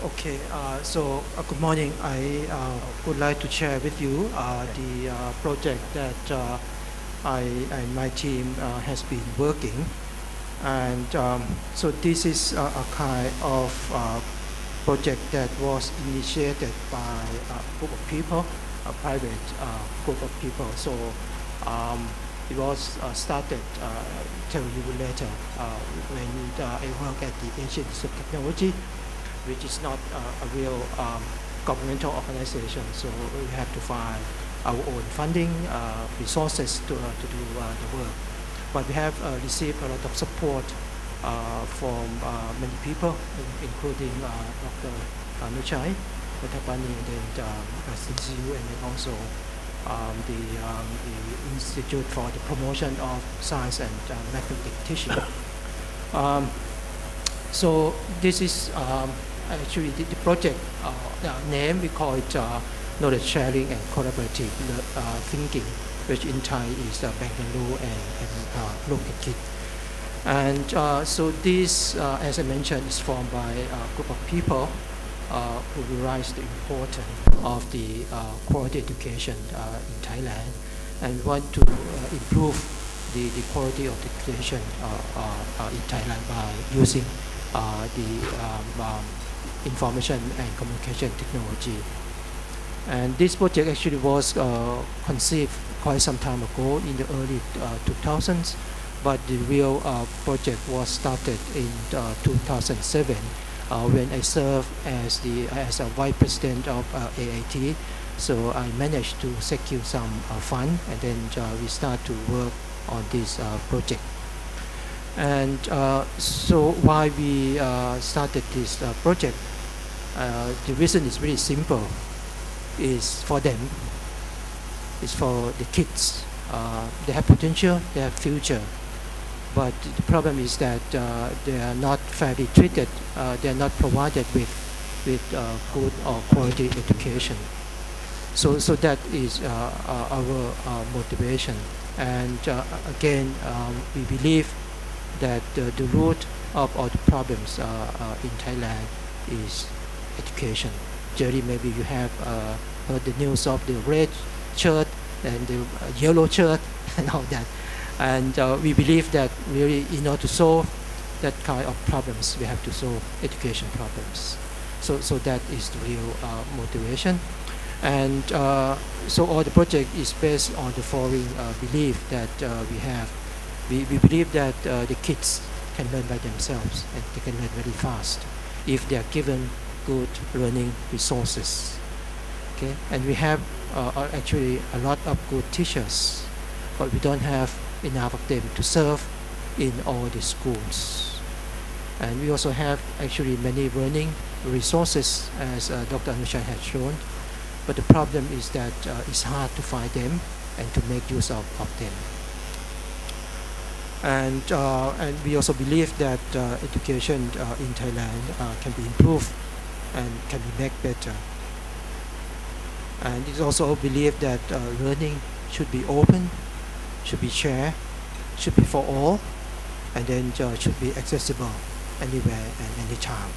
Okay, good morning. I would like to share with you the project that I and my team has been working. And so this is a kind of project that was initiated by a group of people, a private group of people. So it was started, tell you later, when I work at the Asian Institute of Technology, which is not a real governmental organization. So we have to find our own funding, resources to do the work. But we have received a lot of support from many people, including Dr. Nuchai, Dr. Pani, and then CCU, and then also the Institute for the Promotion of Science and Mathematics Teaching. So this is actually the project name. We call it knowledge sharing and collaborative thinking, which in Thai is Bangalore and Look at Kit. And so this, as I mentioned, is formed by a group of people who realize the importance of the quality education in Thailand and want to improve the quality of education in Thailand by using the information and communication technology. And this project actually was conceived quite some time ago in the early 2000s, but the real project was started in 2007 when I served as a vice president of AIT. So I managed to secure some fund, and then we start to work on this project. And so why we started this project, the reason is really simple. Is for them, it's for the kids. They have potential, they have future, but the problem is that they are not fairly treated, they are not provided with good or quality education. So that is our motivation. And again, we believe that the root of all the problems in Thailand is education. Jerry, maybe you have heard the news of the red shirt and the yellow shirt and all that. And we believe that really in order to solve that kind of problems, we have to solve education problems. So that is the real motivation. And so all the project is based on the following belief that we have. We believe that the kids can learn by themselves, and they can learn very fast if they are given good learning resources. Okay, and we have actually a lot of good teachers, but we don't have enough of them to serve in all the schools. And we also have actually many learning resources, as Dr. Anushai has shown, but the problem is that it's hard to find them and to make use of them. And we also believe that education in Thailand can be improved and can be made better. And it's also believed that learning should be open, should be shared, should be for all, and then should be accessible anywhere and anytime.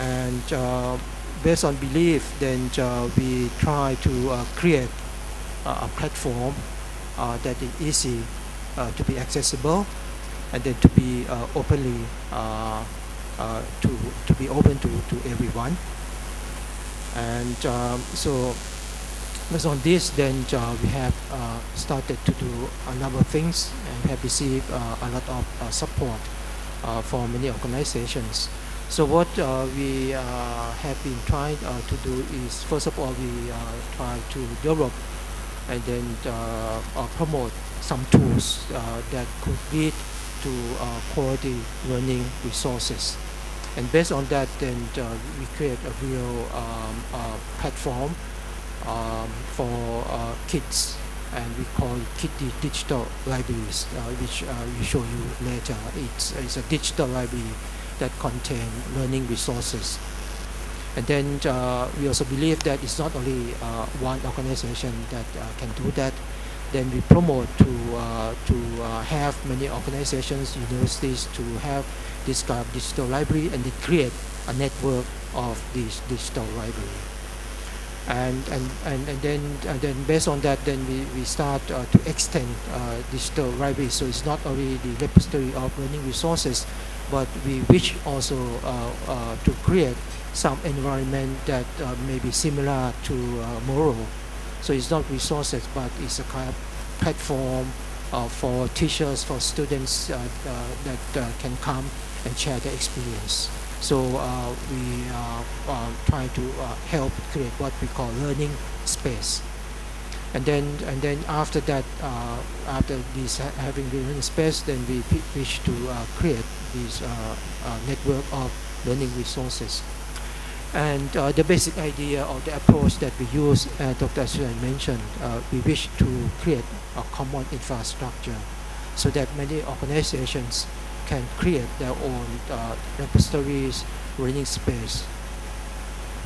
And based on belief, then we try to create a platform that is easy to be accessible, and then to be openly to be open to everyone. And so based on this, then we have started to do a number of things and have received a lot of support from many organizations. So what we have been trying to do is, first of all, we try to develop and then promote some tools that could lead to quality learning resources. And based on that, then we create a real platform for kids, and we call it Kitty Digital Libraries, which we show you later. It's a digital library that contains learning resources. And then we also believe that it's not only one organization that can do that. then we promote to have many organizations, universities to have this kind of digital library, and they create a network of this digital library. And then based on that, then we start to extend digital library. So it's not only the repository of learning resources, but we wish also to create some environment that may be similar to Moro. So it's not resources, but it's a kind of platform for teachers, for students that can come and share their experience. So we try to help create what we call learning space. And then after that, after this having the learning space, then we wish to create this network of learning resources. And the basic idea of the approach that we use, Dr. Ashwin mentioned, we wish to create a common infrastructure so that many organizations can create their own repositories, learning space,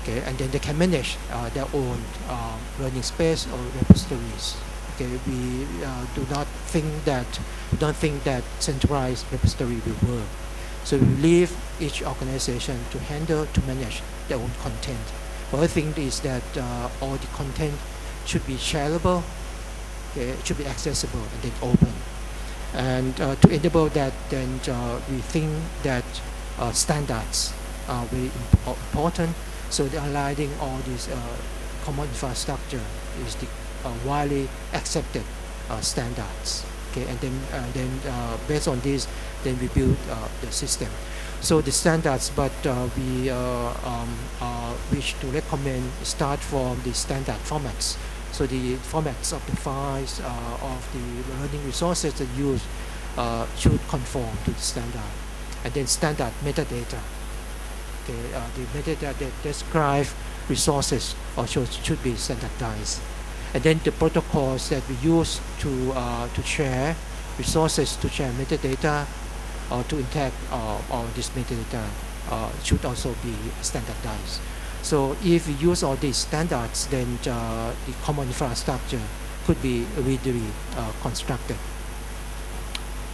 okay, and then they can manage their own learning space or repositories. Okay, we don't think that centralized repository will work. So we leave each organization to handle, to manage their own content. But the thing is that all the content should be shareable, okay, it should be accessible and then open. And to enable that, then we think that standards are very important. So the aligning all these common infrastructure is the widely accepted standards. Okay, and then based on this, then we build the system. So the standards, but we wish to recommend start from the standard formats. So the formats of the files of the learning resources that used should conform to the standard. And then standard metadata. Okay, the metadata that describe resources also should be standardized. And then the protocols that we use to share resources, to share metadata, or to interact all this metadata should also be standardized. So if we use all these standards, then the common infrastructure could be readily constructed.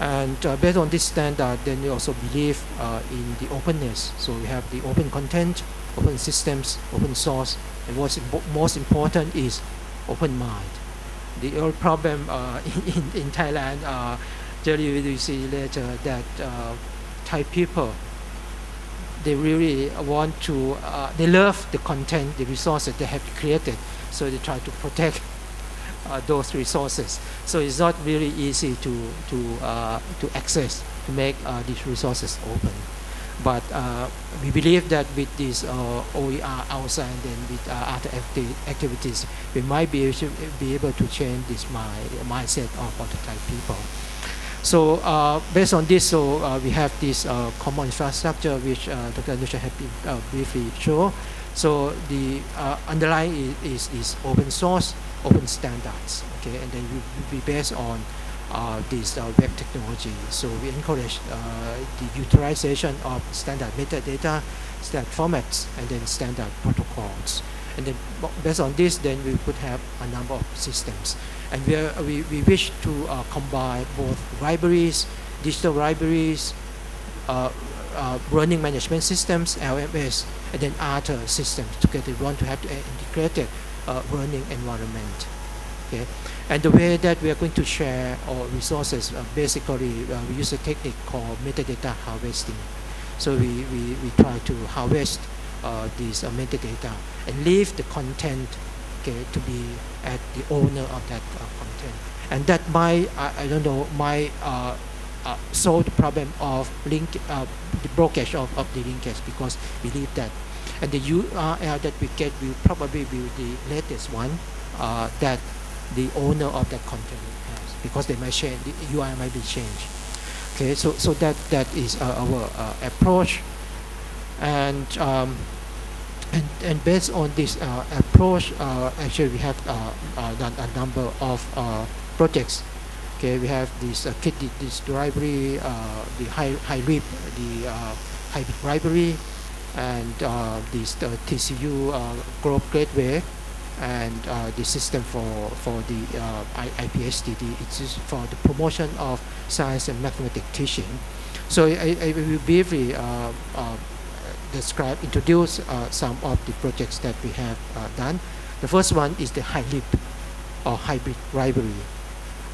And based on this standard, then we also believe in the openness. So we have the open content, open systems, open source, and what's most important is open mind. The old problem in Thailand, generally we see later that Thai people, they really want to, they love the content, the resources they have created, so they try to protect those resources. So it's not really easy to access, to make these resources open. But we believe that with this OER outside and then with other activities, we might be able to change this mindset of the Thai people. So based on this, so we have this common infrastructure which Dr. Anusha had been briefly shown. So the underlying is open source, open standards, okay, and then we be based on this web technology. So we encourage the utilization of standard metadata, standard formats, and then standard protocols. And then based on this, then we could have a number of systems. And we wish to combine both libraries, digital libraries, learning management systems, LMS, and then other systems together. We want to have an integrated learning environment. Okay. And the way that we are going to share our resources, basically we use a technique called metadata harvesting. So we try to harvest these metadata and leave the content, okay, to be at the owner of that content. And that might, I don't know, might solve the problem of the blockage of the linkage, because we leave that. And the URL that we get will probably be the latest one that the owner of that content has, because they might change, the UI might be changed. Okay, so that is our approach, and based on this approach, actually we have done a number of projects. Okay, we have this this library, the hybrid library, and this TCU Globe Gateway, and the system for the IPSTD. It is for the promotion of science and mathematics teaching. So I will briefly introduce some of the projects that we have done. The first one is the HyLib or hybrid library.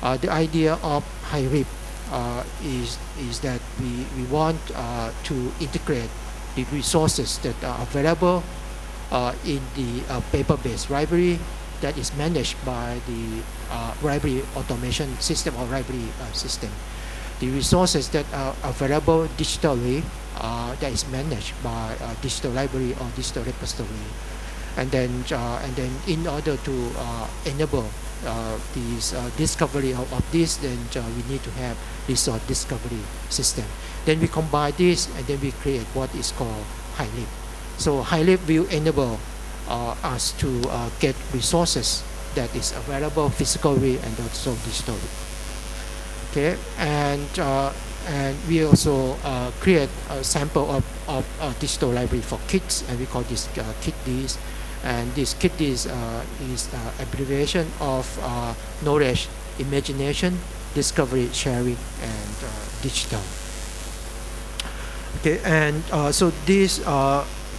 The idea of HyLib is that we want to integrate the resources that are available in the paper-based library that is managed by the library automation system or library system. The resources that are available digitally that is managed by digital library or digital repository, and then in order to enable this discovery of this, then we need to have resource discovery system. Then we combine this and then we create what is called HyLib. So HyLib will enable us to get resources that is available physically and also digitally. Okay, and we also create a sample of digital library for kids, and we call this KidDs. And this KidDs is abbreviation of knowledge, imagination, discovery, sharing, and digital. Okay, and so these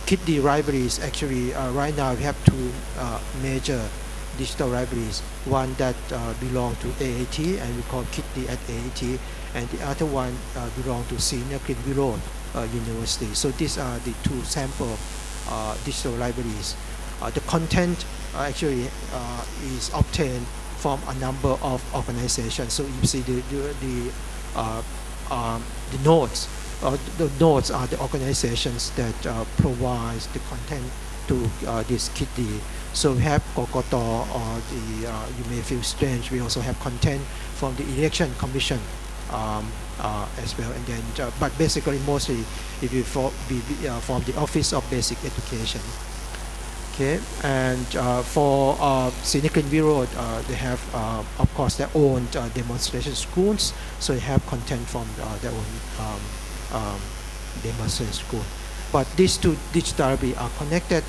KidD libraries actually right now we have two major digital libraries. One that belong to AAT, and we call KidD at AAT, and the other one belong to Senior Green Road University. So these are the two sample digital libraries. The content actually is obtained from a number of organizations. So you see the nodes. The nodes are the organizations that provide the content to this KidD. So we have Kokoto, or the you may feel strange. We also have content from the Election Commission as well, and then but basically mostly it will be from the Office of Basic Education. Okay, and for Scenic Green Road, they have of course their own demonstration schools, so they have content from their own demonstration school. But these two digital libraries are connected,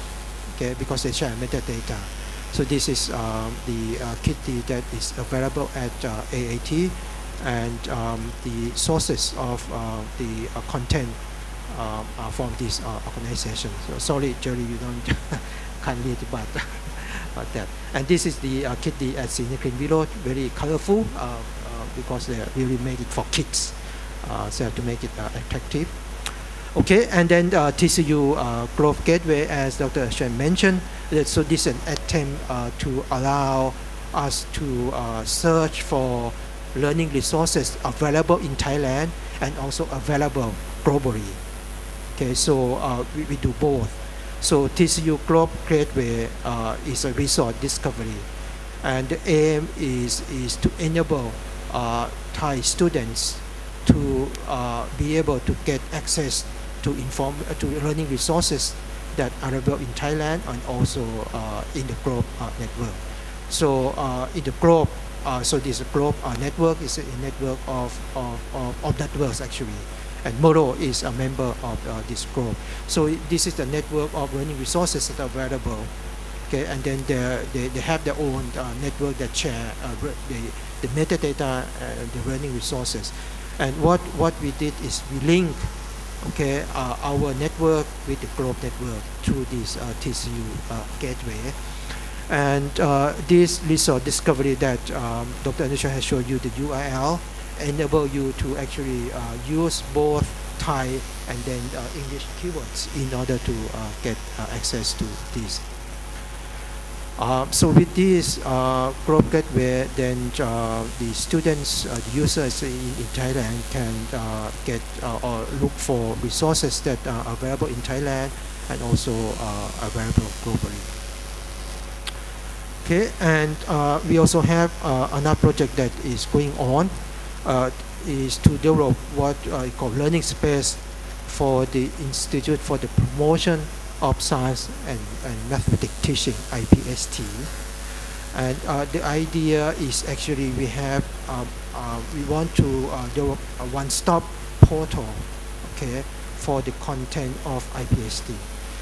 okay, because they share metadata. So this is the KidD that is available at AAT, and the sources of the content are from these organizations. So sorry, Jerry, you don't can't read, but that. And this is the KidD at Senior Green Road, very colorful because they really made it for kids, so to make it attractive. Okay, and then TCU Growth Gateway, as Dr. Shen mentioned, so this is an attempt to allow us to search for learning resources available in Thailand and also available globally. Okay, so we do both. So TCU Growth Gateway is a resource discovery, and the aim is to enable Thai students to be able to get access to learning resources that are available in Thailand and also in the Globe network. So in the Globe, so this Globe network is a network of networks actually, and Moro is a member of this Globe. So this is the network of learning resources that are available. Okay, and then they have their own network that share the metadata, the learning resources. And what we did is we link, okay, our network with the Globe network through this TCU gateway. And this resource discovery that Dr. Anusha has shown you, the URL, enable you to actually use both Thai and then English keywords in order to get access to this. So with this Globe Gateway, then the students, the users in Thailand can get or look for resources that are available in Thailand and also available globally. Okay, and we also have another project that is going on, is to develop what is called learning space for the Institute for the Promotion of Science and Mathematics Teaching, IPST. And the idea is actually we have we want to develop a one-stop portal, okay, for the content of IPST.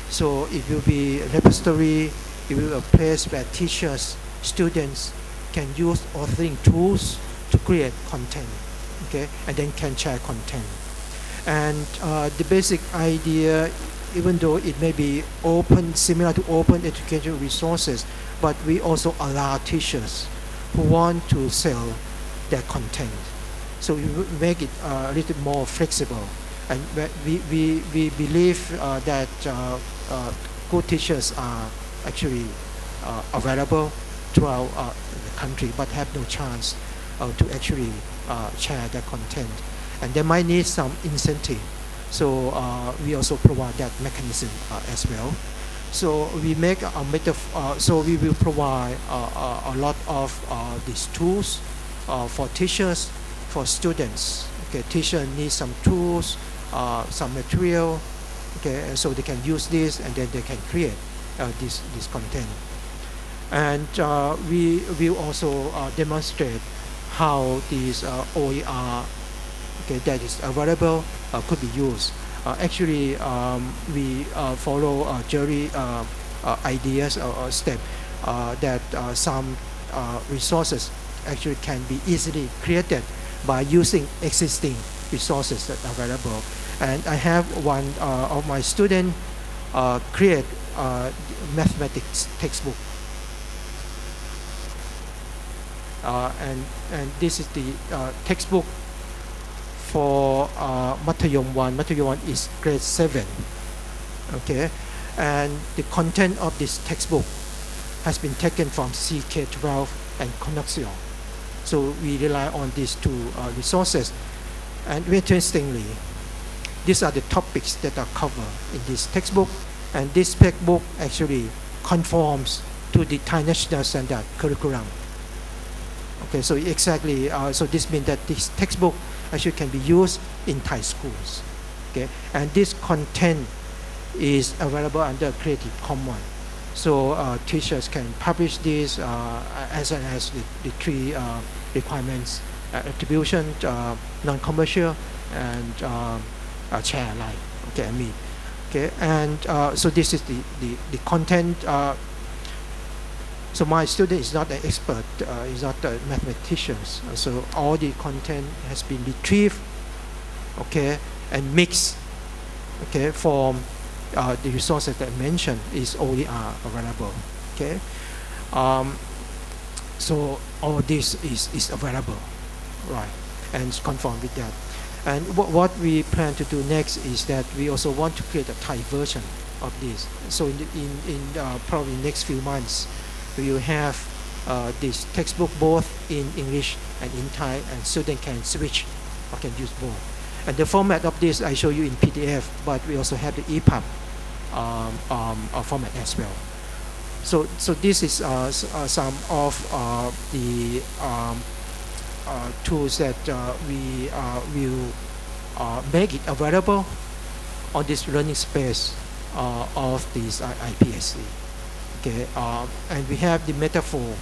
So it will be a repository it will be a place where teachers, students can use authoring tools to create content, okay, and then can share content. And the basic idea, even though it may be open, similar to open educational resources, but we also allow teachers who want to sell their content. So we make it a little more flexible. And we believe that good teachers are actually available throughout the country, but have no chance to actually share their content. And they might need some incentive. So we also provide that mechanism as well. So we make a so we will provide a lot of these tools for teachers, for students. Okay, teachers need some tools, some material, okay, so they can use this and then they can create this content. And we will also demonstrate how these OER, okay, that is available could be used. Actually, we follow jury ideas or step that some resources actually can be easily created by using existing resources that are available. And I have one of my students create mathematics textbook. And this is the textbook for Mathayom 1. Mathayom 1 is grade 7. Okay, and the content of this textbook has been taken from CK12 and Connexion. So we rely on these two resources. And interestingly, these are the topics that are covered in this textbook. And this textbook actually conforms to the Thai National Standard curriculum. Okay, so exactly, so this means that this textbook actually can be used in Thai schools. Okay, and this content is available under Creative Commons. So teachers can publish this as well as the three requirements: attribution, non-commercial, and share alike. Okay, okay, and so this is the content. So my student is not an expert, is not a mathematician. So all the content has been retrieved, okay, and mixed, okay, from the resources that I mentioned is OER available, okay. So all this is available, right, and conform with that. And what we plan to do next is that we also want to create a Thai version of this. So in probably next few months, we will have this textbook both in English and in Thai, and students can switch or can use both. And the format of this I show you in PDF, but we also have the EPUB format as well. So this is some of the tools that we will make it available on this learning space of this IPSC. Okay, and we have the metaphor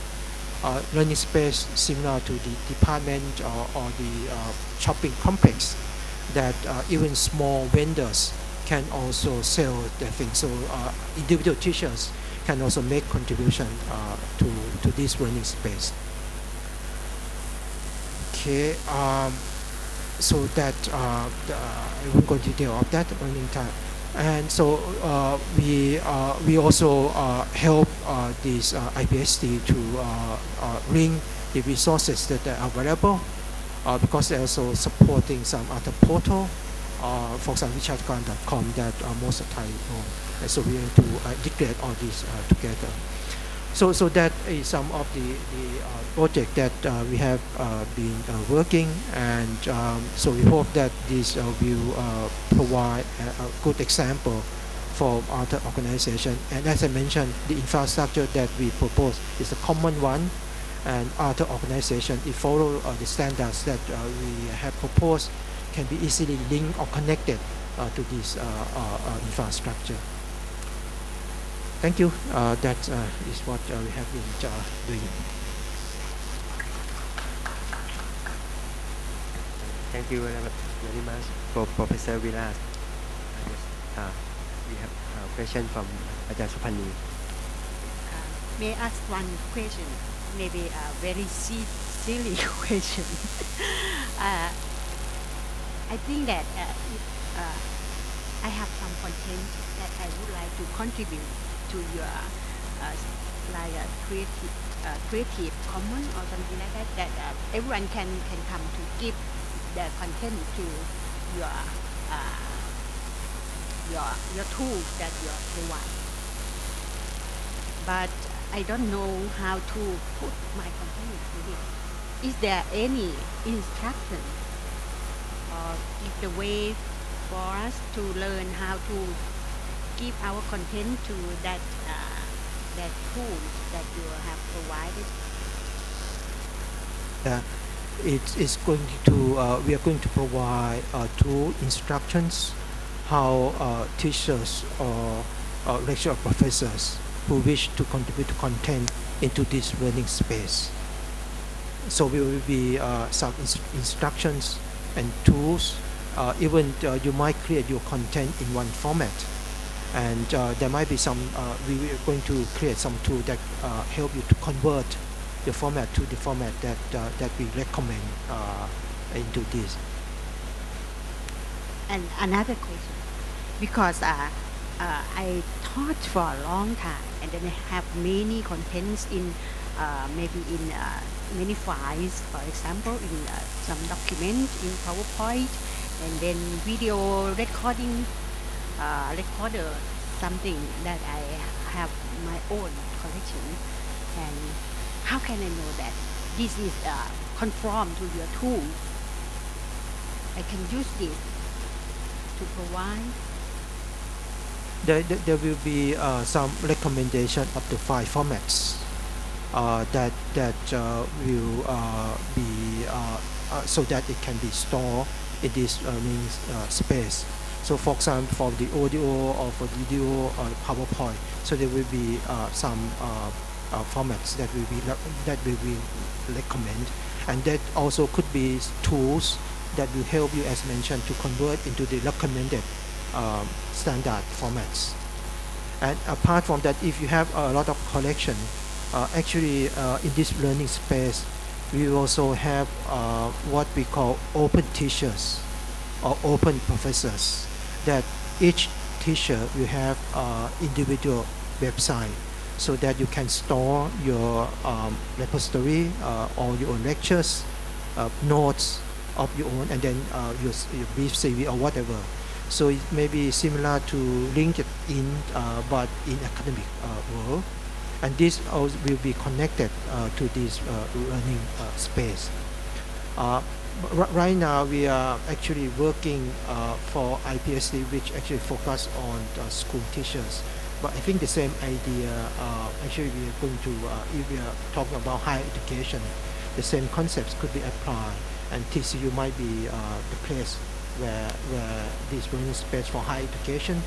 learning space similar to the department or the shopping complex that even small vendors can also sell their things. So individual teachers can also make contribution to this learning space. Okay, so that I won't go into detail of that learning time. And so we also help this IPSD to link the resources that are available because they're also supporting some other portal, for example, richardgan.com that most of the time know. And so we have to integrate all these together. So that is some of the project that we have been working, and so we hope that this will provide a good example for other organizations. And as I mentioned, the infrastructure that we propose is a common one, and other organizations, if follow the standards that we have proposed, can be easily linked or connected to this infrastructure. Thank you. That is what we have been doing. Thank you very much for Professor Vilas. We have a question from อาจารย์สุพันธ์นี May I ask one question? Maybe a very silly question. I think that I have some content that I would like to contribute to your like a creative common or something like that. That everyone can come to give their content to your tools that you provide. But I don't know how to put my content in it. Is there any instruction or is the way for us to learn how to give our content to that tool that you have provided? It's going to we are going to provide two instructions how teachers or lecturer professors who wish to contribute content into this learning space. So we will be some instructions and tools. Even you might create your content in one format, and there might be some. We are going to create some tool that help you to convert the format to the format that we recommend into this. And another question, because I taught for a long time, and then I have many contents in maybe in many files, for example, in some document in PowerPoint, and then video recording, recorder, something that I have my own collection. And how can I know that this is conform to your tool? I can use this to provide. There will be some recommendation of the file formats that will be so that it can be stored in this learning space. So for example, for the audio or for video or PowerPoint, so there will be some formats that we will recommend, and that also could be tools that will help you, as mentioned, to convert into the recommended standard formats. And apart from that, if you have a lot of collection, actually in this learning space, we also have what we call open teachers or open professors, that each teacher will have individual website so that you can store your repository or your own lectures, notes of your own, and then your brief CV or whatever. So it may be similar to LinkedIn, but in academic world, and this also will be connected to this learning space. Right now we are actually working for IPSC, which actually focus on school teachers. But I think the same idea, actually we are going to, if we are talking about higher education, the same concepts could be applied, and TCU might be the place where this learning space for higher education,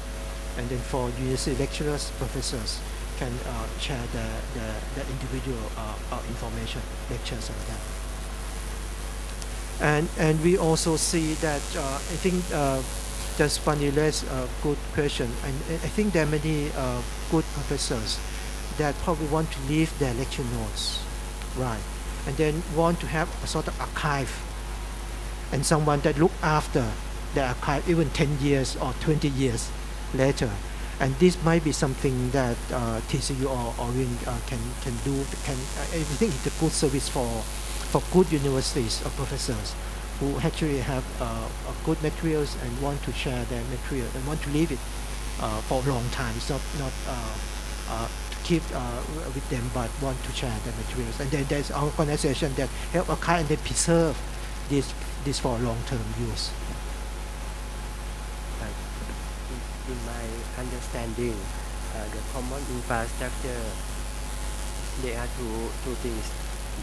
and then for university lecturers, professors can share the individual information, lectures like that. And we also see that I think that's Spanila's good question, and I think there are many good professors that probably want to leave their lecture notes, right, and then want to have a sort of archive, and someone that look after the archive even 10 years or 20 years later. And this might be something that TCU or Orin can do. I think it's a good service for good universities or professors who actually have good materials and want to share their material and want to leave it for a long time. It's not to keep with them, but want to share their materials. And then there's an organization that help archive and then preserve this for long-term use. In my understanding, the common infrastructure, there are two things.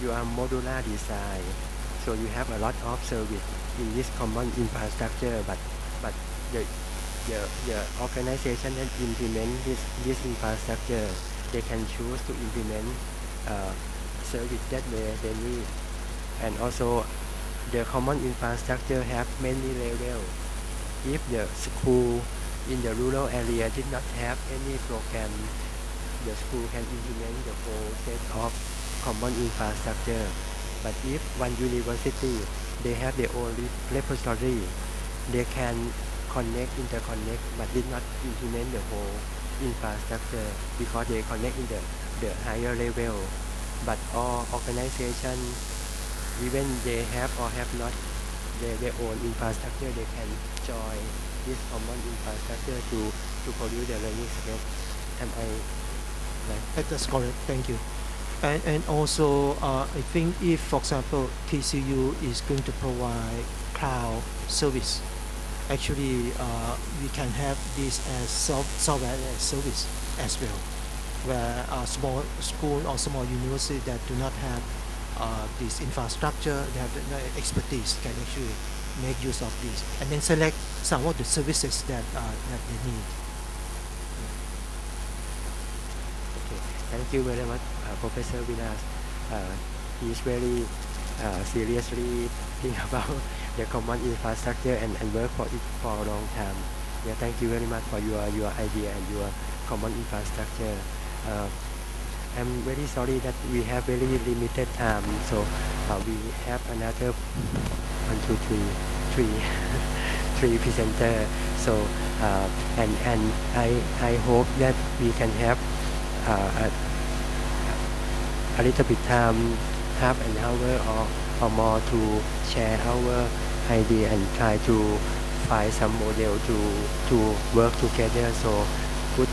You are modular design, so you have a lot of service in this common infrastructure, but the organization that implement this infrastructure, they can choose to implement service that they need. And also the common infrastructure have many levels. If the school in the rural area did not have any program, the school can implement the whole set of common infrastructure. But if one university they have their own repository, they can interconnect, but did not implement the whole infrastructure because they connect in the higher level. But all organization, even they have or have not their own infrastructure, they can join this common infrastructure to produce the learning space. Am I right? That's correct. Thank you. And also, I think if, for example, TCU is going to provide cloud service, actually we can have this as software as service as well, where a small school or small university that do not have this infrastructure, they have the expertise, can actually make use of this and then select some of the services that they need. Okay, thank you very much, Professor Vilas. He is very seriously thinking about the common infrastructure and work for it for a long time. Yeah, thank you very much for your idea and your common infrastructure. I'm very sorry that we have very limited time, so we have another 1, 2, 3, 3 presenter. So and I hope that we can have a little bit time, half an hour or more to share our idea and try to find some model to work together. So put